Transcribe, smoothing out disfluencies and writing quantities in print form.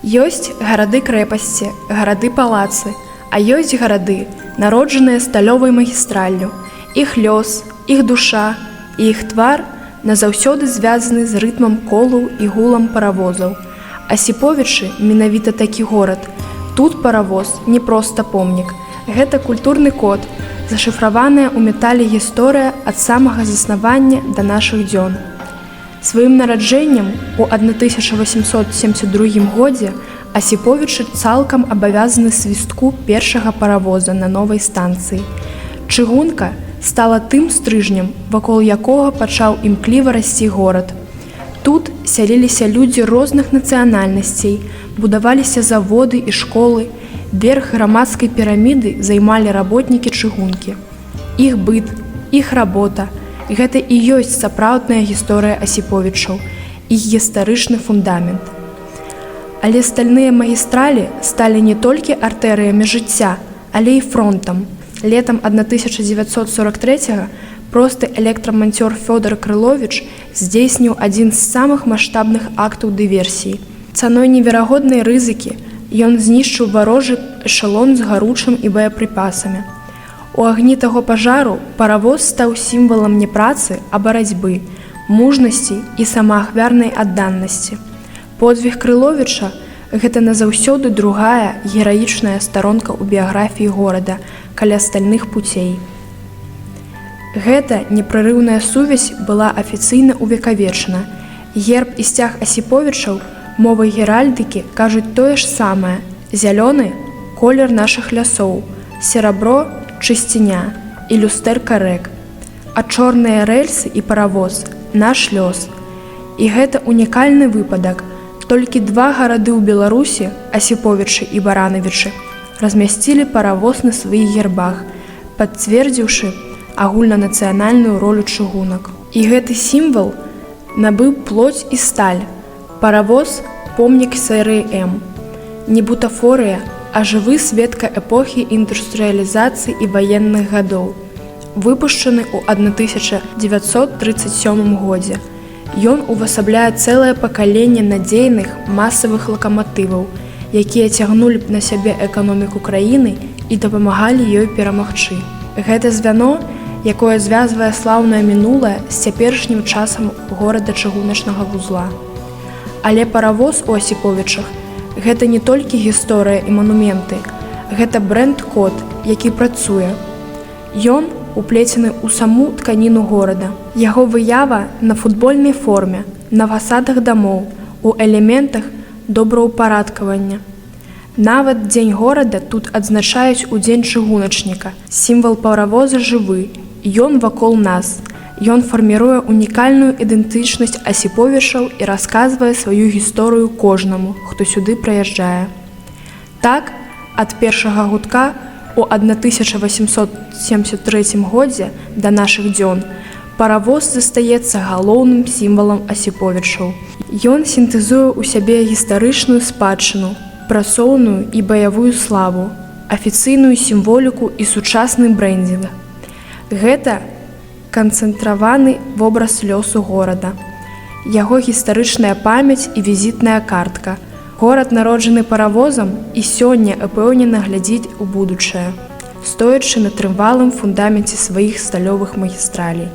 Ёсць гарады-крэпасці, гарады-палацы, а ёсць гарады, народжаныя сталёвай магістраллю. Іх лёс, іх душа і іх твар назаўсёды звязаны з рытмам колаў і гулам паравозаў. Асіповічы менавіта такі горад. Тут паравоз не проста помнік. Гэта культурны код, зашыфраваная ў метале гісторыя ад самага заснавання да нашых дзён. Сваім нараджэннем у 1872 годзе Асіповічы цалкам абавязаны свістку першага паравоза на новай станцыі. Чыгунка стала тым стрыжнем, вакол якога пачаў імкліва расці горад. Тут сяліліся людзі розных нацыянальнасцей, будаваліся заводы і школы, верх грамадскай піраміды займалі работнікі чыгункі. Іх быт, іх работа – гэта і ёсць сапраўдная гісторыя Асіповічаў, іх гістарычны фундамент. Але стальныя магістралі сталі не толькі артэрыямі жыцця, але і фронтам. Летам 1943-го просты электраманцёр Фёдор Крыловіч здзейсніў адзін з самых маштабных актаў дыверсіі. Цаной неверагоднай рызыкі ён знішчыў варожы эшалон з гаручым і боепрыпасамі. У агні таго пажару паравоз стаў сімвалам не працы, а барацьбы, мужнасці і самаахвярнай адданасці. Подзвіг Крыловіча – гэта назаўсёды другая гераічная старонка ў біяграфіі горада каля стальных пуцей. Гэта непрерыўная сувязь была афіцыйна увекавечана. Герб і сцяг Асіповічаў мовай геральдыкі кажуць тое ж самае. Зялёны – колер нашых лясоў, серабро – чысціня і люстэрка рэк, а чорныя рэльсы і паравоз – наш лёс. І гэта унікальны выпадак. Толькі два гарады ў Беларусі, Асіповічы і Баранавічы, размясцілі паравоз на сваіх гербах, пацвердзіўшы агульнанацыянальную ролю чыгунак. І гэты сімвал набыў плоць і сталь. Паравоз – помнік серыі М. Не бутафорыя, а жывы сведка эпохі індустрыялізацыі і ваенных гадоў. Выпушчаны ў 1937 годзе. Ён увасабляе цэлае пакаленне надзейных масавых лакаматываў, якія цягнулі б на сябе эканоміку краіны і дапамагалі ёй перамагчы. Гэта звяно, якое звязвае слаўнае мінулае з цяперашнім часам горада чыгуначнага вузла. Але паравоз у Асіповічах – гэта не толькі гісторыя і манументы, гэта брэнд-код, які працуе. Ён уплецены ў саму тканіну горада. Яго выява на футбольнай форме, на фасадах дамоў, у элементах добраўпарадкавання. Нават дзень горада тут адзначаюць у дзень чыгуначніка. Сімвал паравоза жывы, ён вакол нас. Ён фарміруе унікальную ідэнтычнасць Асіповічаў і расказвае сваю гісторыю кожнаму, хто сюды прыязджае. Так, ад першага гудка у 1873 годзе да нашых дзён паравоз застаецца галоўным сімвалам Асіповічаў. Ён сінтэзуе ў сябе гістарычную спадчыну, працоўную і баявую славу, афіцыйную сімволіку і сучасны брэндінг. Гэта канцэнтраваны вобраз лёсу горада. Яго гістарычная памяць і візітная картка. Горад, народжаны паравозам, і сёння апэўнена глядзіць у будучае, стоячы на трывалым фундаменце сваіх сталёвых магістралей.